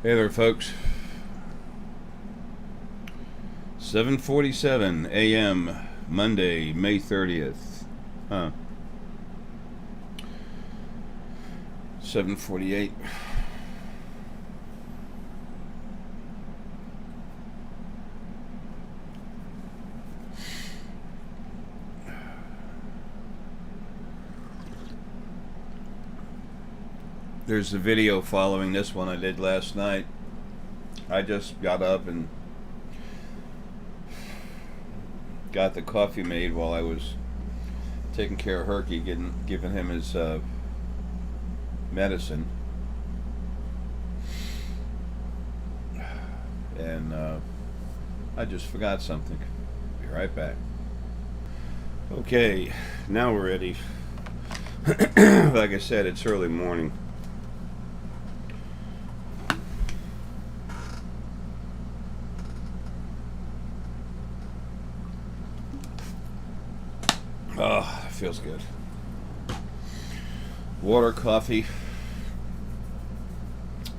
Hey there, folks. 7:47 a.m. Monday, May 30th. 7:48. There's a video following this one I did last night. I just got up and got the coffee made while I was taking care of Herky, giving him his medicine. And I just forgot something. Be right back. Okay, now we're ready. Like I said, it's early morning. Oh, feels good. Water, coffee,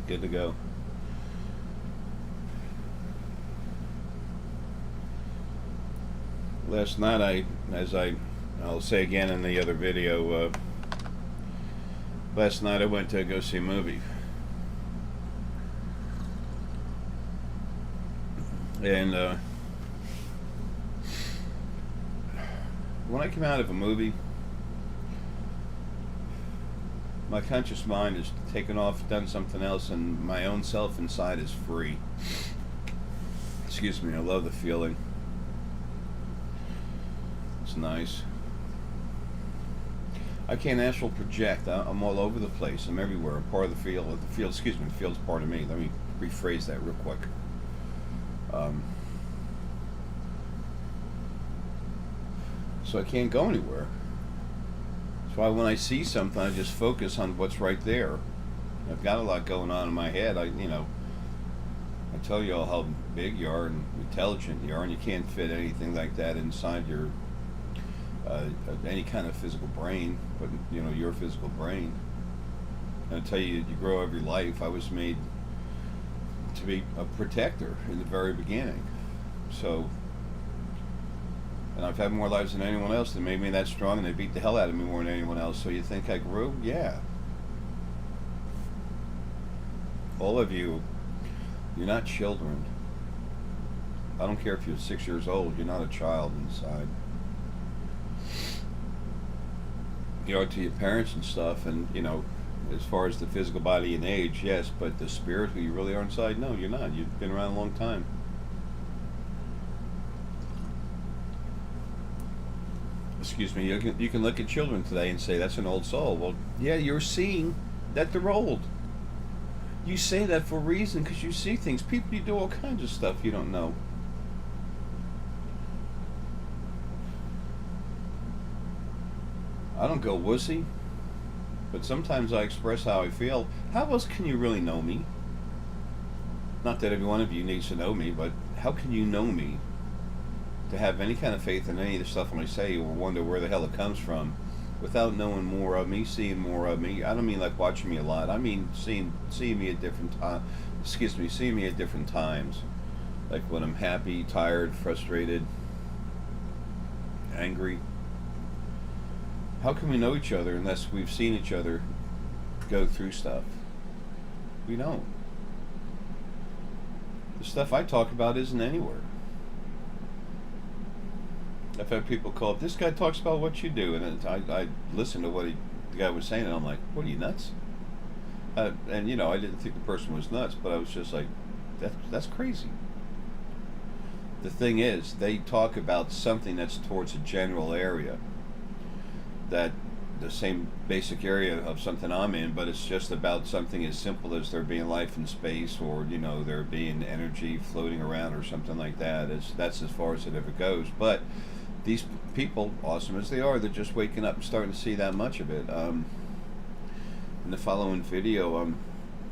good to go. Last night, I'll say again in the other video, last night I went to go see a movie. And when I come out of a movie, my conscious mind is taken off, done something else, and my own self inside is free. Excuse me, I love the feeling. It's nice. I can't astral project. I'm all over the place. I'm everywhere. I'm part of the field. The field's part of me. Let me rephrase that real quick. So I can't go anywhere. That's why when I see something, I just focus on what's right there. I've got a lot going on in my head. I tell you all how big you are and intelligent you are, and you can't fit anything like that inside your any kind of physical brain, but your physical brain. And I tell you, you grow every life. I was made to be a protector in the very beginning. So. And I've had more lives than anyone else that made me that strong, and they beat the hell out of me more than anyone else. So you think I grew? Yeah. All of you, you're not children. I don't care if you're 6 years old, you're not a child inside. To your parents and stuff, and, as far as the physical body and age, yes, but the spirit, who you really are inside, no, you're not. You've been around a long time. Excuse me, you can look at children today and say, that's an old soul. Well, yeah, you're seeing that they're old. You say that for a reason, because you see things. People, you do all kinds of stuff you don't know. I don't go wussy, but sometimes I express how I feel. How else can you really know me? Not that every one of you needs to know me, but how can you know me? To have any kind of faith in any of the stuff when I say, or wonder where the hell it comes from, without knowing more of me, seeing more of me. I don't mean like watching me a lot. I mean seeing me at different seeing me at different times, like when I'm happy, tired, frustrated, angry. How can we know each other unless we've seen each other go through stuff? We don't. The stuff I talk about isn't anywhere. I've had people call up, this guy talks about what you do, and I listened to what the guy was saying, and I'm like, what, are you nuts? And I didn't think the person was nuts, but I was just like, that's crazy. The thing is, they talk about something that's towards a general area, that the same basic area of something I'm in, but it's just about something as simple as there being life in space, or there being energy floating around, or something like that. That's as far as it ever goes. But these people, awesome as they are, they're just waking up and starting to see that much of it. In the following video,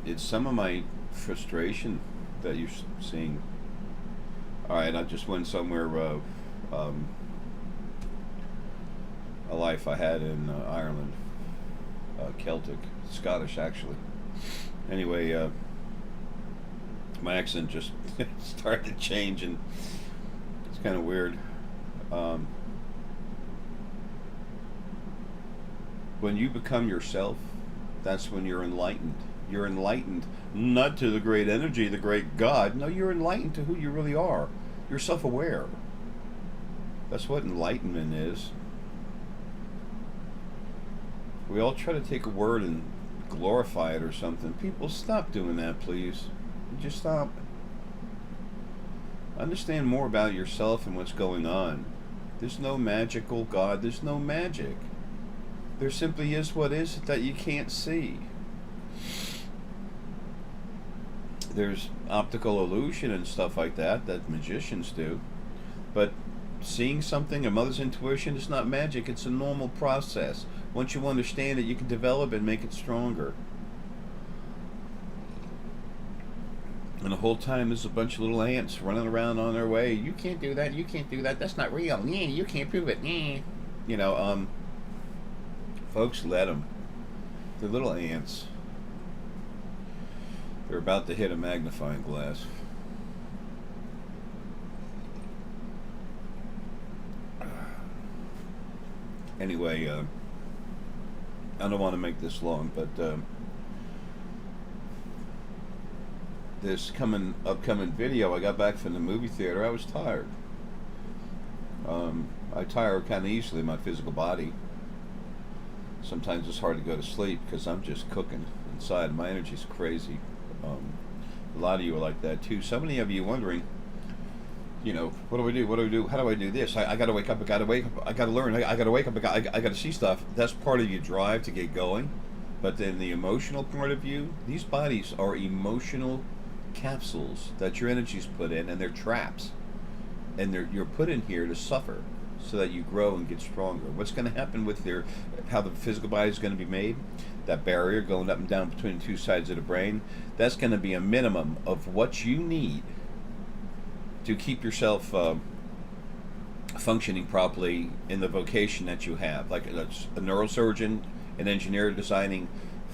it's some of my frustration that you're seeing. All right, I just went somewhere. A life I had in Ireland, Celtic, Scottish actually. Anyway, My accent just started to change, and it's kind of weird. Um, when you become yourself, that's when you're enlightened. You're enlightened not to the great energy, the great God. No, you're enlightened to who you really are. You're self-aware. That's what enlightenment is. We all try to take a word and glorify it or something. People, stop doing that, please. Just stop. Understand more about yourself and what's going on. There's no magical God. There's no magic. There simply is what is that you can't see. There's optical illusion and stuff like that magicians do. But seeing something, a mother's intuition, is not magic. It's a normal process. Once you understand it, you can develop it and make it stronger. And the whole time there's a bunch of little ants running around on their way. You can't do that. You can't do that. That's not real. Yeah, you can't prove it. Yeah. You know, folks, let them. They're little ants. They're about to hit a magnifying glass. Anyway, I don't want to make this long, but this upcoming video, I got back from the movie theater. I was tired. I tire kind of easily, my physical body. Sometimes it's hard to go to sleep because I'm just cooking inside. My energy's crazy. A lot of you are like that too. So many of you wondering, you know, what do I do? What do I do? How do I do this? I got to wake up. I got to wake up. I got to learn. I got to wake up. I got to see stuff. That's part of your drive to get going. But then the emotional part of you, these bodies are emotional capsules that your energy's put in, and they're traps. And you're put in here to suffer so that you grow and get stronger. What's going to happen with how the physical body is going to be made, that barrier going up and down between the two sides of the brain, that's going to be a minimum of what you need to keep yourself functioning properly in the vocation that you have. Like a neurosurgeon, an engineer designing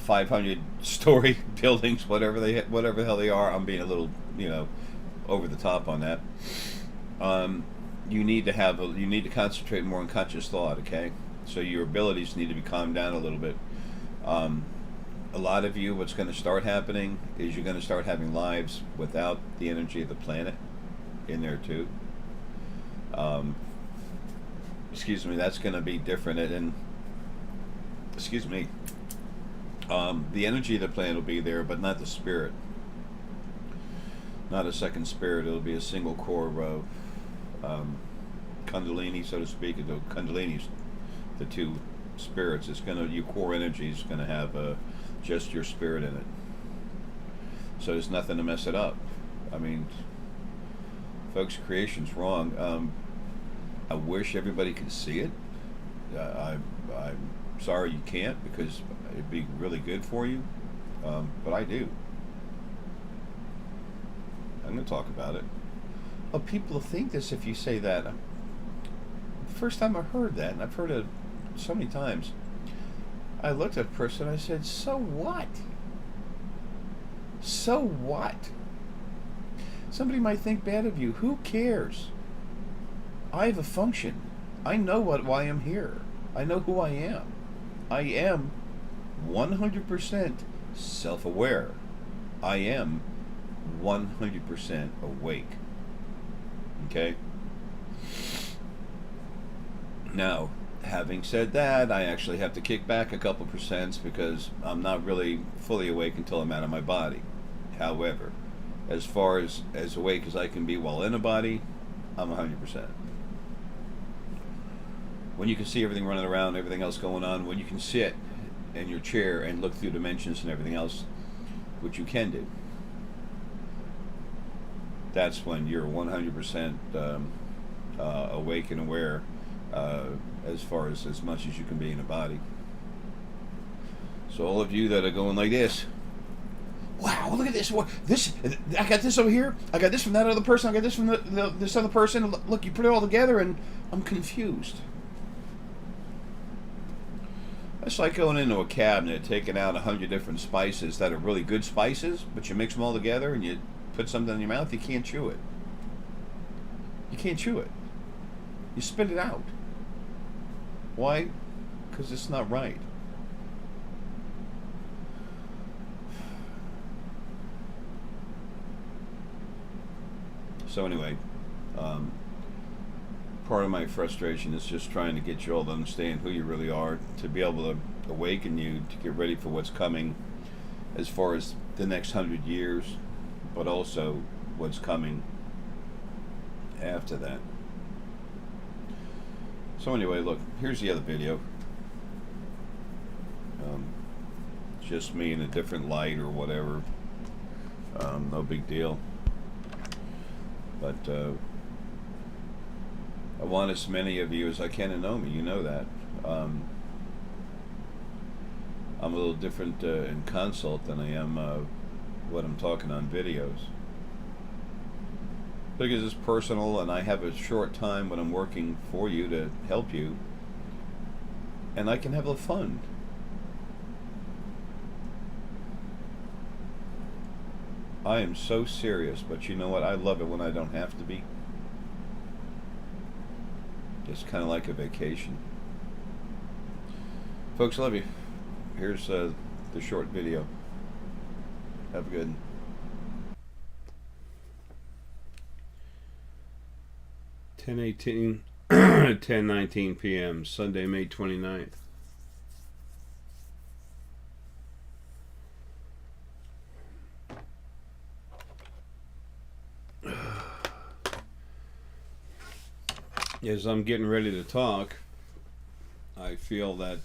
500-story buildings, whatever the hell they are. I'm being a little, over the top on that. You need to concentrate more on conscious thought. Okay, so your abilities need to be calmed down a little bit. A lot of you, what's going to start happening is you're going to start having lives without the energy of the planet in there too. That's going to be different, and the energy of the planet will be there, but not the spirit. Not a second spirit. It'll be a single core Kundalini, so to speak. The Kundalini's the two spirits. Your core energy is gonna have just your spirit in it. So there's nothing to mess it up. I mean, folks, creation's wrong. I wish everybody could see it. I'm sorry you can't, because it'd be really good for you. But I do. I'm going to talk about it. Oh, people think this if you say that. The first time I heard that, and I've heard it so many times, I looked at the person and I said, so what? So what? Somebody might think bad of you. Who cares? I have a function. I know why I'm here. I know who I am. I am 100% self-aware. I am 100% awake. Okay? Now, having said that, I actually have to kick back a couple percents because I'm not really fully awake until I'm out of my body. However, as far as awake as I can be while in a body, I'm 100%. When you can see everything running around, everything else going on, when you can sit in your chair and look through dimensions and everything else, which you can do, that's when you're 100% awake and aware, as far as much as you can be in a body. So all of you that are going like this, wow, look at this. I got this over here. I got this from that other person. I got this from this other person. Look, you put it all together, and I'm confused. It's like going into a cabinet, taking out 100 different spices that are really good spices, but you mix them all together and you put something in your mouth, you can't chew it. You can't chew it. You spit it out. Why? Because it's not right. So anyway, part of my frustration is just trying to get you all to understand who you really are, to be able to awaken you, to get ready for what's coming as far as the next 100 years, but also what's coming after that. So anyway, look, here's the other video. Just me in a different light or whatever. No big deal. But I want as many of you as I can to know me. You know that. I'm a little different in consult than I am what I'm talking on videos. Because it's personal and I have a short time when I'm working for you to help you. And I can have a fun. I am so serious, but you know what? I love it when I don't have to be. It's kind of like a vacation. Folks, I love you. Here's the short video. Have a good one. 10:18, 10:19 p.m. Sunday, May 29th. As I'm getting ready to talk, I feel that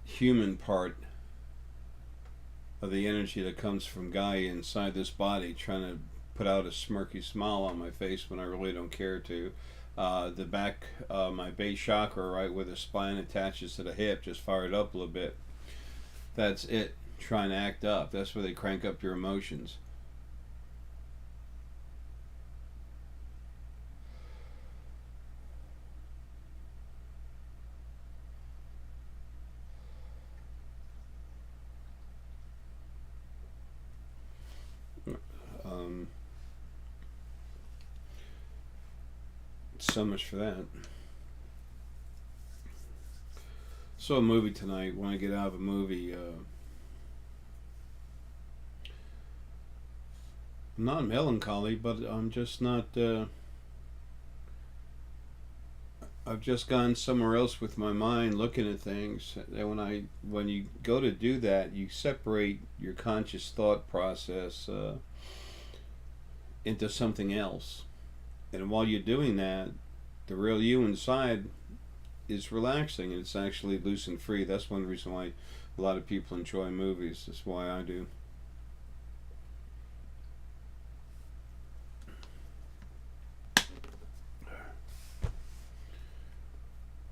human part of the energy that comes from Gaia inside this body trying to put out a smirky smile on my face when I really don't care to. The back, my base chakra, right where the spine attaches to the hip, just fired up a little bit. That's it, trying to act up. That's where they crank up your emotions. So much for that. Saw a movie tonight. When I get out of a movie, I'm not melancholy, but I'm just not. I've just gone somewhere else with my mind, looking at things. And when you go to do that, you separate your conscious thought process into something else. And while you're doing that, the real you inside is relaxing, and it's actually loose and free. That's one reason why a lot of people enjoy movies. That's why I do.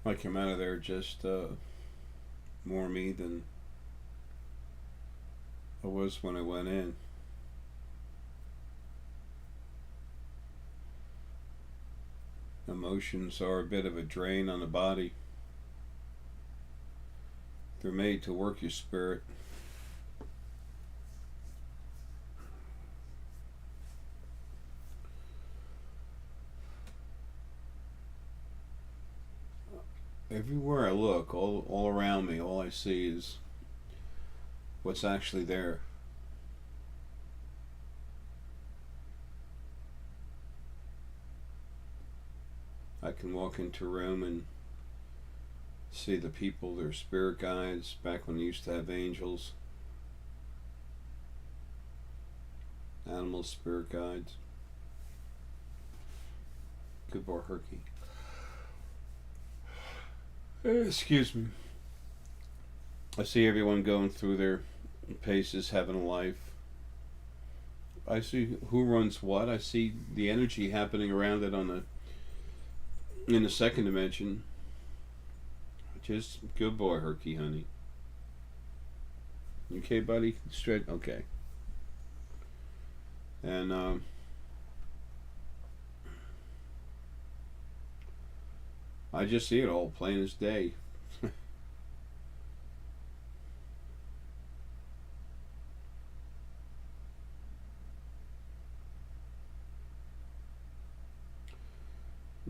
I came out of there just more me than I was when I went in. Emotions are a bit of a drain on the body. They're made to work your spirit. Everywhere I look, all around me, all I see is what's actually there. I can walk into a room and see the people, their spirit guides, back when they used to have angels, animal spirit guides. Good boy, Herky. Excuse me. I see everyone going through their paces, having a life. I see who runs what. I see the energy happening around it in the second dimension. Just good boy, Herky, honey. You okay, buddy? Straight? Okay. And I just see it all plain as day.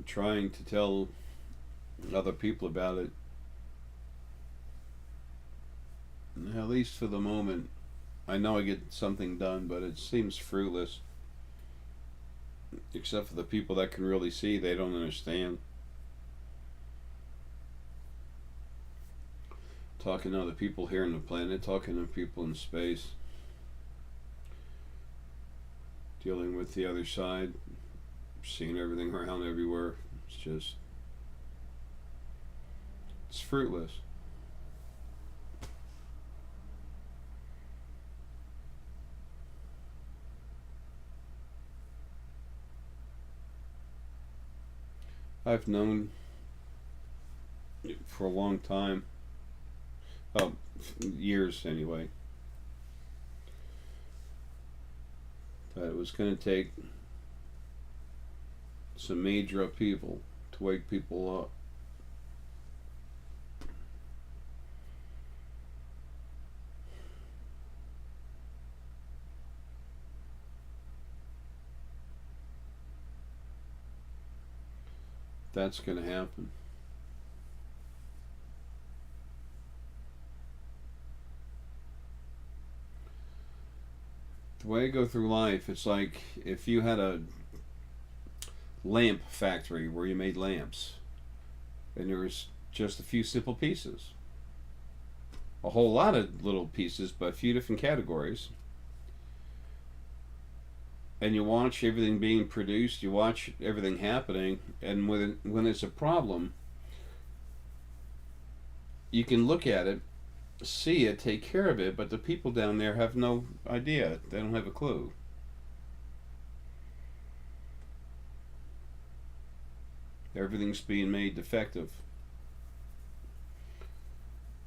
trying to tell other people about it, at least for the moment, I know I get something done, but it seems fruitless. Except for the people that can really see, they don't understand. Talking to other people here on the planet, talking to people in space, dealing with the other side, seeing everything around everywhere. It's fruitless. I've known for a long time, oh, years anyway, that it was going to take some major upheaval to wake people up. That's going to happen. The way I go through life, it's like if you had a lamp factory where you made lamps, and there was just a few simple pieces, a whole lot of little pieces, but a few different categories. And you watch everything being produced, you watch everything happening, and when it's a problem, you can look at it, see it, take care of it, but the people down there have no idea. They don't have a clue. Everything's being made defective.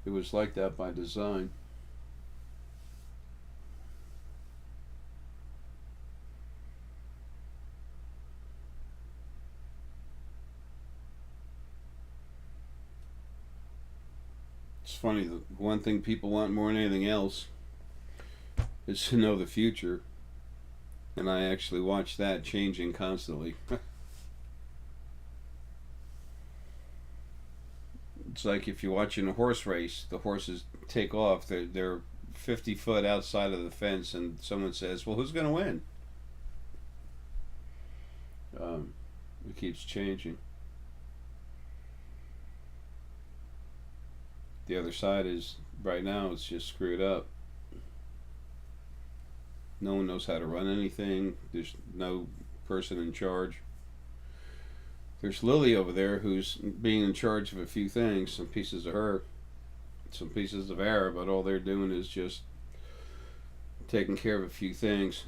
It was like that by design. It's funny, the one thing people want more than anything else is to know the future. And I actually watch that changing constantly. It's like if you're watching a horse race, the horses take off, they're 50 foot outside of the fence, and someone says, well, who's going to win? It keeps changing. The other side is, right now, it's just screwed up. No one knows how to run anything. There's no person in charge. There's Lily over there who's being in charge of a few things, some pieces of her, some pieces of Ara, but all they're doing is just taking care of a few things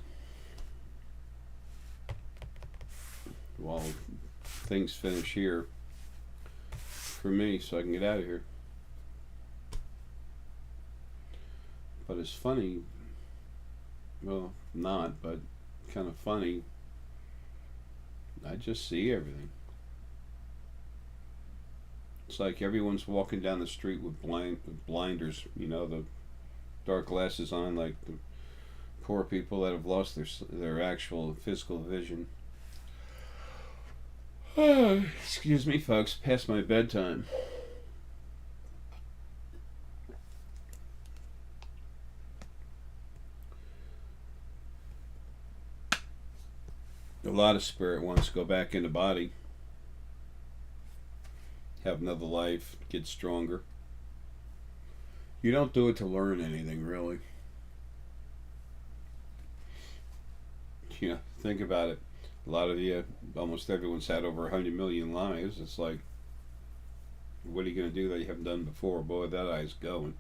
while things finish here for me so I can get out of here. But it's funny, well, not, but kind of funny. I just see everything. It's like everyone's walking down the street with blinders, the dark glasses on, like the poor people that have lost their actual physical vision. Excuse me, folks, past my bedtime. A lot of spirit wants to go back in the body, have another life, get stronger. You don't do it to learn anything, really. Think about it. A lot of you, almost everyone's had over 100 million lives. It's like, what are you going to do that you haven't done before? Boy, that eye's going.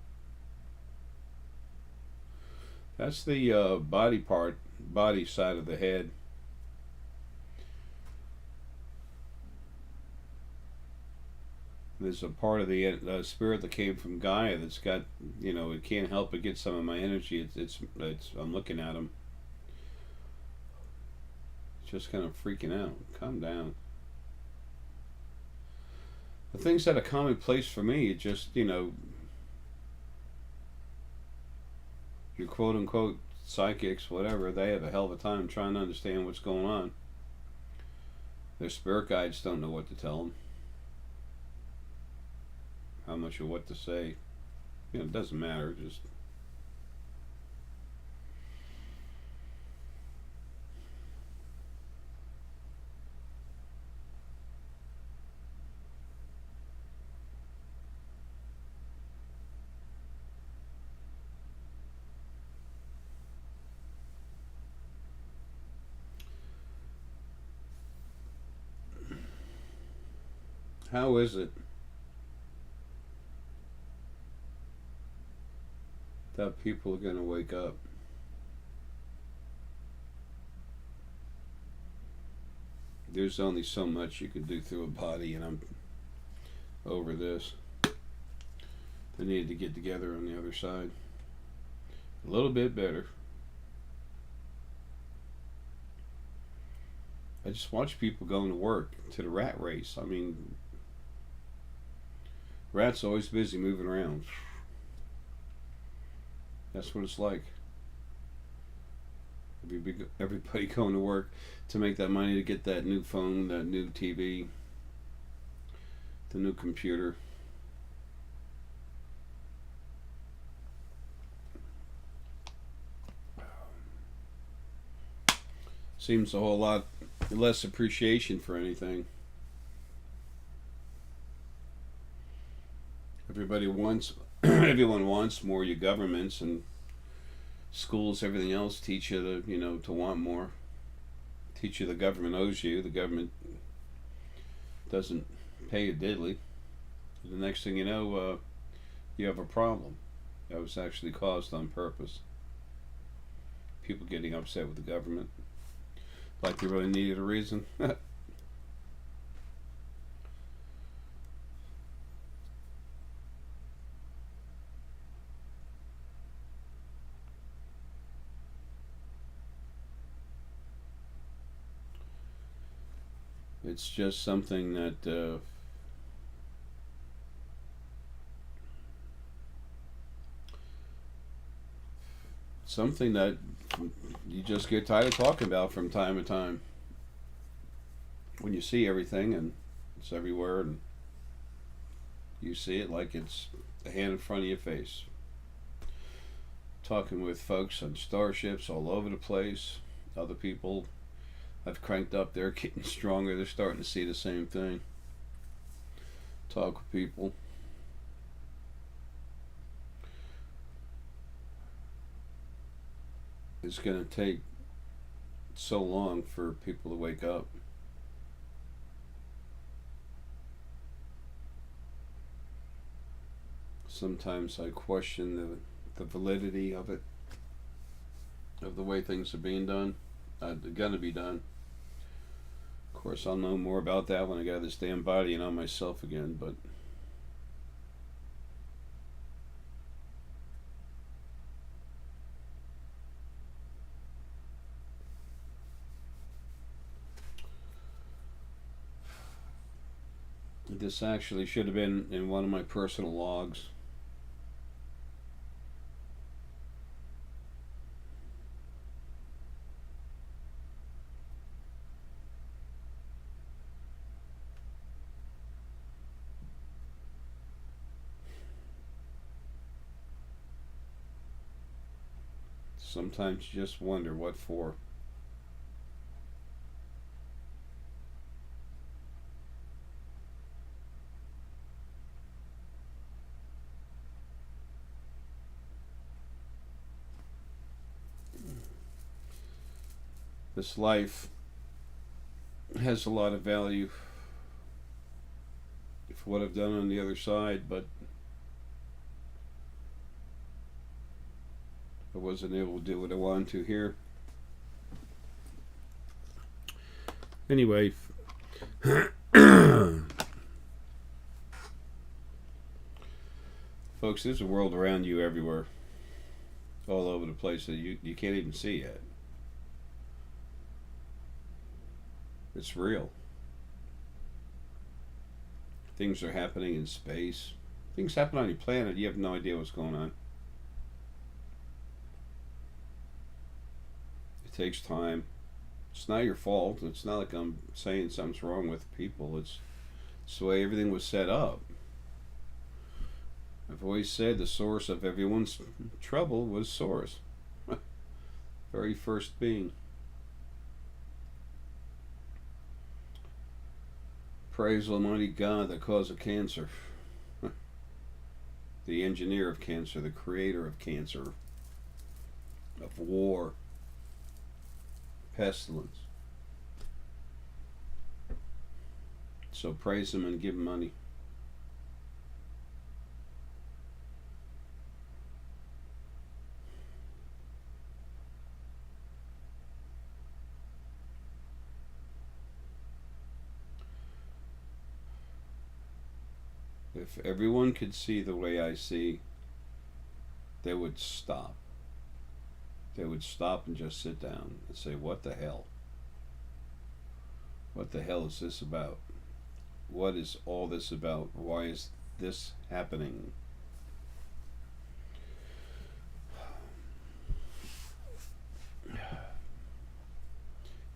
That's the body side of the head. There's a part of the spirit that came from Gaia that's got, it can't help but get some of my energy. It's I'm looking at him. It's just kind of freaking out. Calm down. The things that are commonplace for me, it just, your quote unquote psychics, whatever, they have a hell of a time trying to understand what's going on. Their spirit guides don't know what to tell them, how much or what to say. It doesn't matter. Just how is it that people are going to wake up? There's only so much you can do through a body, and I'm over this. They need to get together on the other side. A little bit better. I just watch people going to work, to the rat race. I mean, rats always busy moving around. That's what it's like. Everybody going to work to make that money, to get that new phone, that new TV, the new computer. Seems a whole lot less appreciation for anything. Everyone wants more. Your governments and schools, everything else, teach you to want more. Teach you the government owes you. The government doesn't pay a diddly. The next thing you know, you have a problem that was actually caused on purpose. People getting upset with the government, like they really needed a reason. It's just something that you just get tired of talking about from time to time. When you see everything and it's everywhere, and you see it like it's a hand in front of your face. Talking with folks on starships all over the place, other people I've cranked up, they're getting stronger, they're starting to see the same thing. Talk with people. It's going to take so long for people to wake up. Sometimes I question the validity of it, of the way things are being done. They're going to be done. Of course, I'll know more about that when I got this damn body and on myself again, but this actually should have been in one of my personal logs. Sometimes you just wonder what for. This life has a lot of value for what I've done on the other side, but I wasn't able to do what I wanted to here. Anyway, folks, there's a world around you everywhere, all over the place that you can't even see yet. It's real. Things are happening in space. Things happen on your planet. You have no idea what's going on. It takes time. It's not your fault. It's not like I'm saying something's wrong with people. It's the way everything was set up. I've always said the source of everyone's trouble was Source. Very first being. Praise Almighty God, the cause of cancer, the engineer of cancer, the creator of cancer, of war, pestilence. So praise Him and give Him money. If everyone could see the way I see, they would stop. They would stop and just sit down and say, what the hell? What the hell is this about? What is all this about? Why is this happening?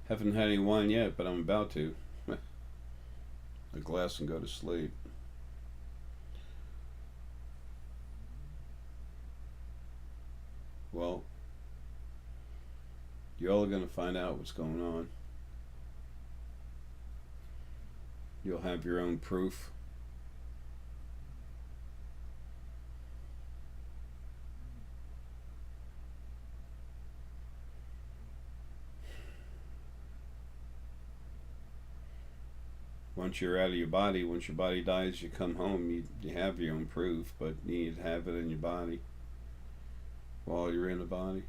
Haven't had any wine yet, but I'm about to. A glass and go to sleep. Well, y'all are going to find out what's going on. You'll have your own proof. Once you're out of your body, once your body dies, you come home, you have your own proof, but you need to have it in your body while you're in the body.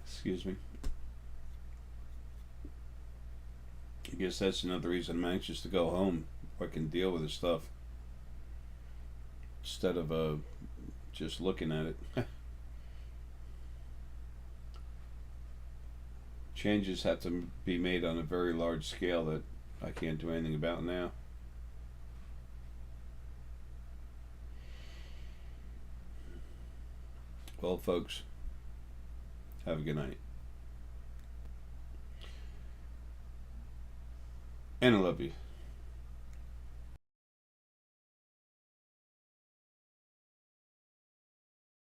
Excuse me. I guess that's another reason I'm anxious to go home. I can deal with this stuff instead of just looking at it. Changes have to be made on a very large scale that I can't do anything about now. Well, folks, have a good night. And I love you.